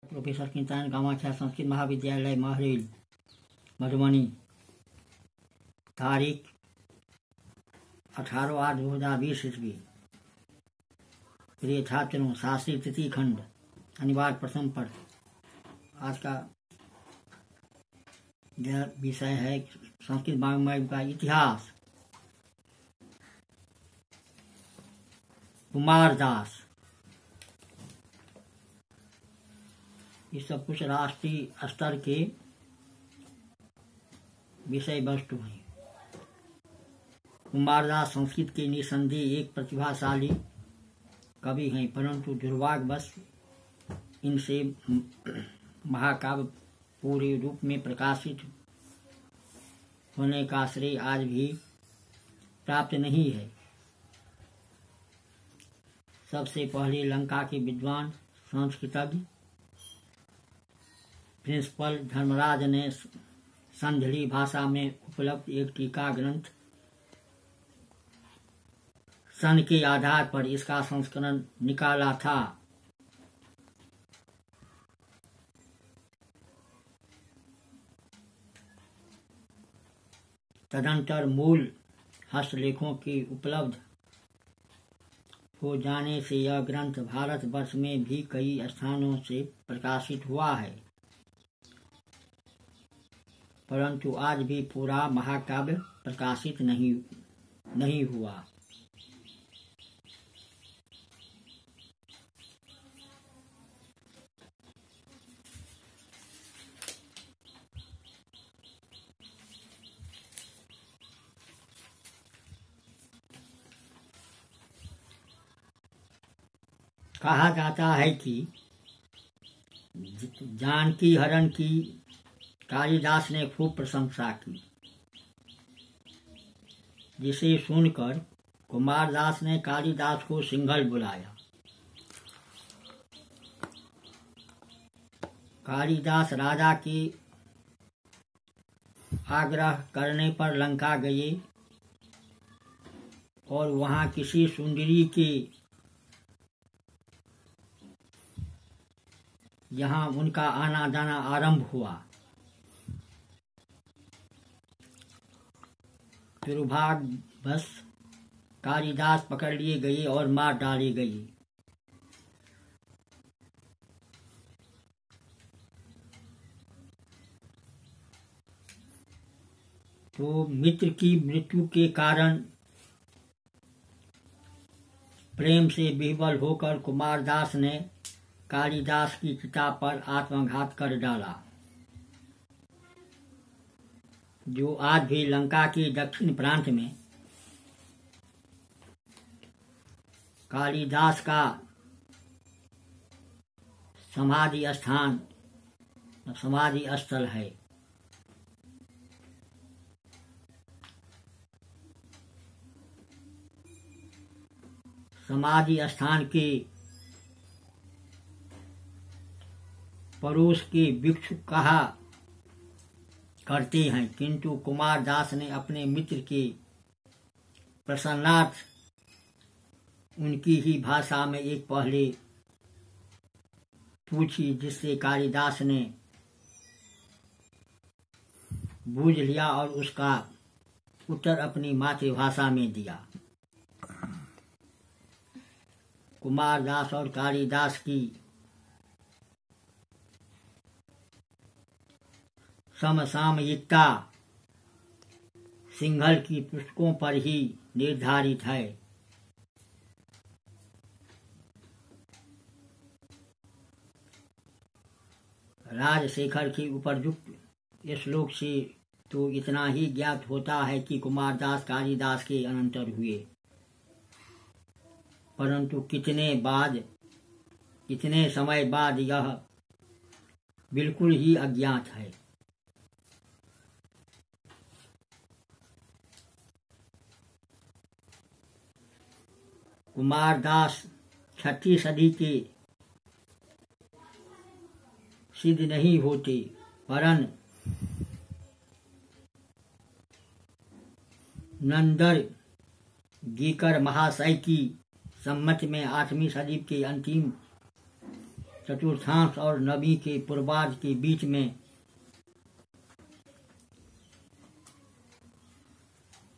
Professor कीर्तन कामाख्या संस्कृत महाविद्यालय महरेल मधुबनी। तारीख 18/8/2020 ईस्वी। प्रिय छात्रों, शास्त्री तृतीय खंड अनिवार्य प्रथम पद। आज का यह विषय है संस्कृत वाङ्मय का इतिहास। कुमारदास ये सब कुछ राष्ट्रीय स्तर के विषय वस्तु हैं। कुमारदास संस्कृत के निसंदेह एक प्रतिभाशाली कवि हैं, परंतु दुर्भाग्यवश इनसे महाकाव्य पूरे रूप में प्रकाशित होने का श्रेय आज भी प्राप्त नहीं है। सबसे पहले लंका के विद्वान संस्कृतज्ञ प्रिंसिपल धर्मराज ने संधली भाषा में उपलब्ध एक टीका ग्रंथ सन के आधार पर इसका संस्करण निकाला था। तदंतर मूल हस्तलेखों के उपलब्ध हो जाने से यह ग्रंथ भारतवर्ष में भी कई स्थानों से प्रकाशित हुआ है, परंतु आज भी पूरा महाकाव्य प्रकाशित नहीं हुआ। कहा जाता है कि जानकी हरण की कालिदास ने खूब प्रशंसा की, जिसे सुनकर कुमारदास ने कालिदास को सिंघल बुलाया। कालिदास राजा के आग्रह करने पर लंका गए और वहां किसी सुंदरी के यहाँ उनका आना जाना आरंभ हुआ। दुर्भाग्यवश कालिदास पकड़ लिए गए और मार डाले गए। तो मित्र की मृत्यु के कारण प्रेम से विह्वल होकर कुमारदास ने कालिदास की चिता पर आत्मघात कर डाला, जो आज भी लंका के दक्षिण प्रांत में कालिदास का समाधि स्थान समाधि स्थल है। समाधि स्थान के पड़ोस के वृक्ष कहा करते हैं, किंतु कुमारदास ने अपने मित्र के प्रसन्नार्थ उनकी ही भाषा में एक पहले पूछी, जिससे कालिदास ने बूझ लिया और उसका उत्तर अपनी मातृभाषा में दिया। कुमारदास और कालिदास की समसामयिकता सिंघल की पुस्तकों पर ही निर्धारित है। राजशेखर के उपर्युक्त श्लोक से तो इतना ही ज्ञात होता है कि कुमारदास कालिदास के अनंतर हुए, परंतु कितने समय बाद यह बिल्कुल ही अज्ञात है। कुमारदास 6वीं सदी के सिद्ध नहीं होते, वरन नंदर गीकर महाशय की सम्मत में 8वीं सदी के अंतिम चतुर्थांश और नवी के पूर्वार्ध के बीच में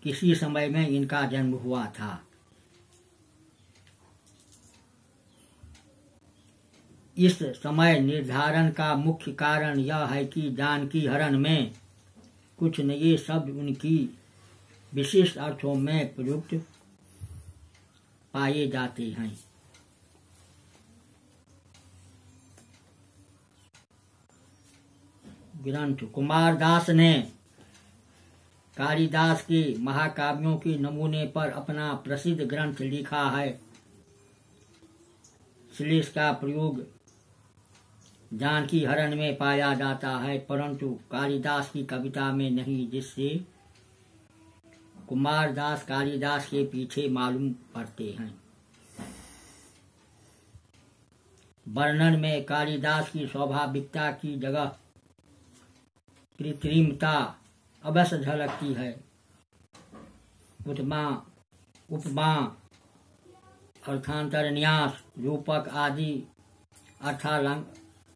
किसी समय में इनका जन्म हुआ था। इस समय निर्धारण का मुख्य कारण यह है कि जानकी हरण में कुछ नए शब्द उनकी विशिष्ट अर्थों में प्रयुक्त पाए जाते हैं। ग्रंथ कुमारदास ने कालिदास के महाकाव्यों के नमूने पर अपना प्रसिद्ध ग्रंथ लिखा है। श्लेष का प्रयोग जानकी हरण में पाया जाता है, परंतु कालिदास की कविता में नहीं, जिससे कुमारदास कालिदास के पीछे मालूम पड़ते हैं। वर्णन में कालिदास की स्वाभाविकता की जगह कृत्रिमता अवश्य झलकती है। उपमा, अर्थांतर, न्यास, रूपक आदि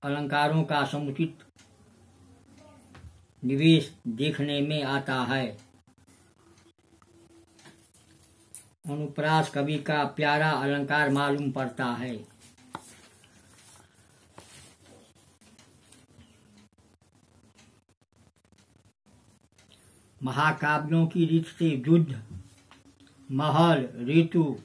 अलंकारों का समुचित निवेश देखने में आता है। अनुप्रास कवि का प्यारा अलंकार मालूम पड़ता है। महाकाव्यों की रीत से युद्ध, महल, ऋतु,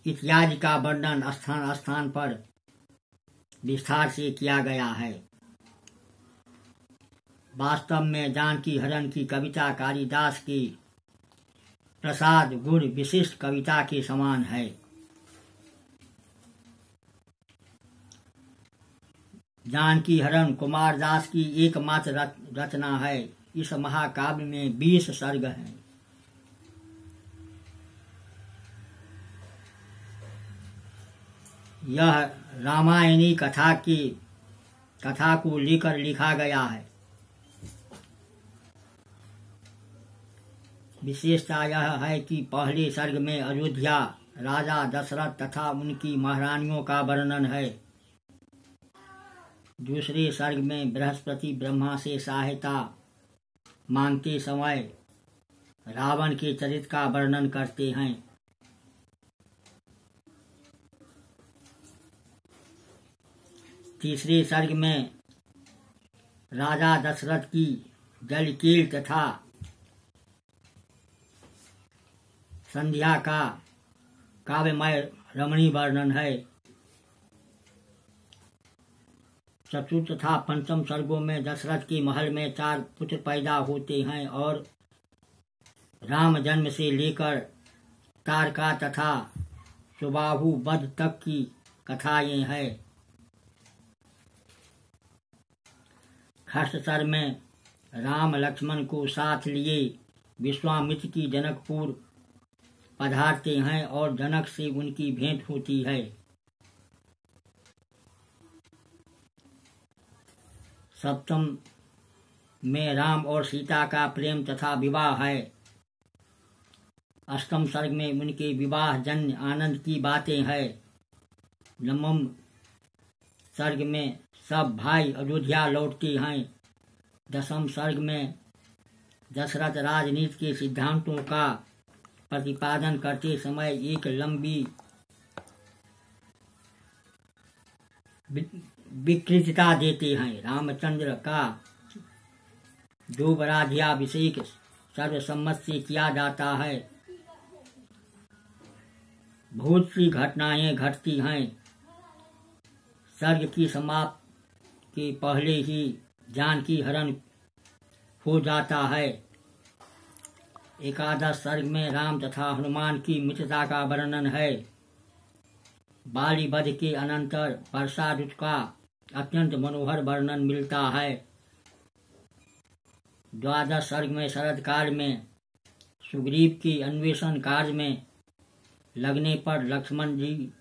इत्यादि का वर्णन स्थान स्थान पर विस्तार से किया गया है। वास्तव में जानकी हरण की कविता कालिदास की प्रसाद गुण विशिष्ट कविता के समान है। जानकी हरण कुमारदास की एकमात्र रचना है। इस महाकाव्य में 20 सर्ग हैं। यह रामायणी कथा को लेकर लिखा गया है। विशेषता यह है कि पहले सर्ग में अयोध्या, राजा दशरथ तथा उनकी महारानियों का वर्णन है। दूसरे सर्ग में बृहस्पति ब्रह्मा से सहायता मांगते समय रावण के चरित्र का वर्णन करते हैं। तीसरे सर्ग में राजा दशरथ की जलकेल तथा संध्या का काव्यमय रमणीय वर्णन है। चतुर्थ तथा पंचम सर्गों में दशरथ के महल में 4 पुत्र पैदा होते हैं और राम जन्म से लेकर तारका तथा सुबाहु वध तक की कथाएं हैं। खष्टसर में राम लक्ष्मण को साथ लिए विश्वामित्र की जनकपुर पधारते हैं और जनक से उनकी भेंट होती है। सप्तम में राम और सीता का प्रेम तथा विवाह है। अष्टम सर्ग में उनके विवाह जन्य आनंद की बातें हैं। नवम सर्ग में सब भाई अयोध्या लौटते हैं। दसम सर्ग में दशरथ राजनीति के सिद्धांतों का प्रतिपादन करते समय एक लंबी विकृतता देते हैं। रामचंद्र का जो राज्याभिषेक सर्वसम्मत से किया जाता है। बहुत सी घटनाएं घटती हैं। सर्ग की समाप्ति के पहले ही जानकी हरण हो जाता है। एकादश सर्ग में राम तथा हनुमान की मित्रता का वर्णन है। बाली वध के अनंतर वर्षा ऋतु का अत्यंत मनोहर वर्णन मिलता है। द्वादश सर्ग में शरद काल में सुग्रीव के अन्वेषण कार्य में लगने पर लक्ष्मण जी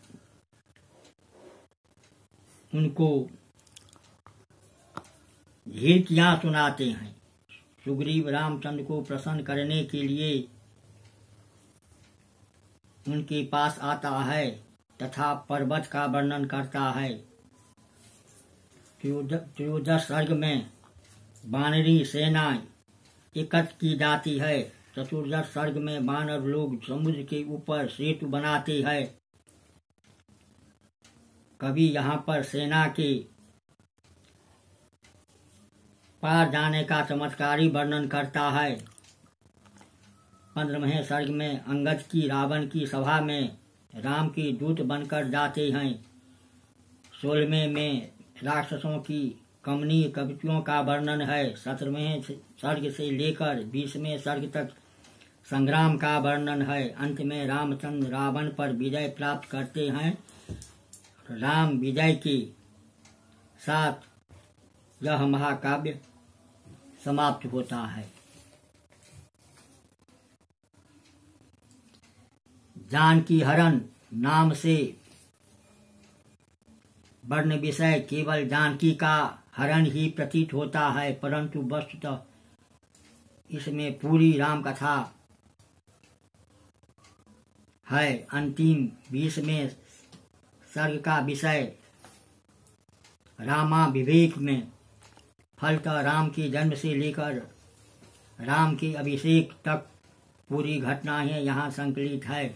उनको झिड़कियां सुनाते हैं। सुग्रीव रामचंद्र को प्रसन्न करने के लिए उनके पास आता है तथा पर्वत का वर्णन करता है। त्रयोदश सर्ग में वानरी सेना एकत्र की जाती है। चतुर्दश सर्ग में वानर लोग समुद्र के ऊपर सेतु बनाते हैं। कवि यहाँ पर सेना के पार जाने का चमत्कारी वर्णन करता है। 15वें सर्ग में अंगद की रावण की सभा में राम के दूत बनकर जाते हैं। 16वें में राक्षसों की कमनीय कविताओं का वर्णन है। 17वें सर्ग से लेकर 20वें सर्ग तक संग्राम का वर्णन है। अंत में रामचंद्र रावण पर विजय प्राप्त करते हैं। राम विजय के साथ यह महाकाव्य समाप्त होता है। जानकी हरण नाम से वर्ण विषय केवल जानकी का हरण ही प्रतीत होता है, परंतु वस्तुतः इसमें पूरी राम कथा है। अंतिम 20वें सर्ग का विषय रामा विवेक में फलतः राम के जन्म से लेकर राम के अभिषेक तक पूरी घटनाएं यहाँ संकलित है।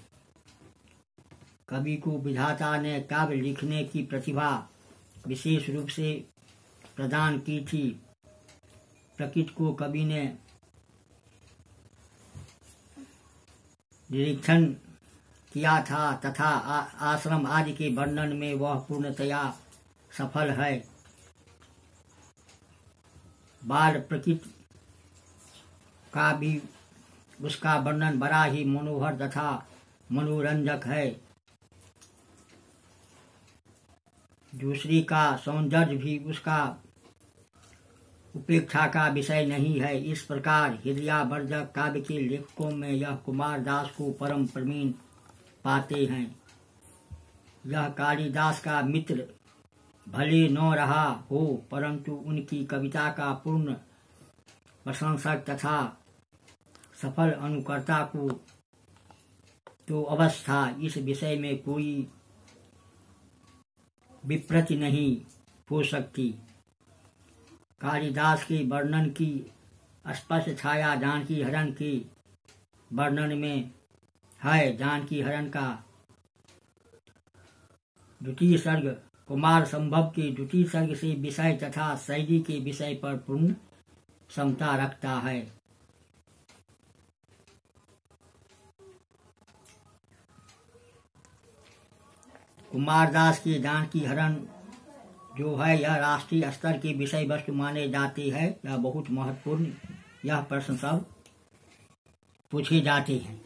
कवि को विधाता ने काव्य लिखने की प्रतिभा विशेष रूप से प्रदान की थी। प्रकृति को कवि ने निरीक्षण किया था तथा आश्रम आदि के वर्णन में वह पूर्णतया सफल है। बाल प्रकृति का भी उसका वर्णन बड़ा ही मनोहर तथा मनोरंजक है। दूसरी का सौंदर्य भी उसका उपेक्षा का विषय नहीं है। इस प्रकार हृदयावर्धक काव्य के लेखकों में यह कुमार दास को परम प्रवीण पाते हैं। यह कालिदास का मित्र भले न रहा हो, परंतु उनकी कविता का पूर्ण प्रशंसक तथा सफल अनुकर्ता को तो अवश्य था। इस विषय में कोई विप्रति नहीं हो सकती। कालिदास के वर्णन की स्पष्ट छाया जानकी हरण के वर्णन में है। जानकी हरण का द्वितीय सर्ग कुमार संभव के द्वितीय सर्ग से विषय तथा शैली के विषय पर पूर्ण समता रखता है। कुमारदास के जानकी हरण जो है यह राष्ट्रीय स्तर के विषय वस्तु माने जाते हैं। यह बहुत महत्वपूर्ण यह प्रश्न सब पूछे जाते हैं।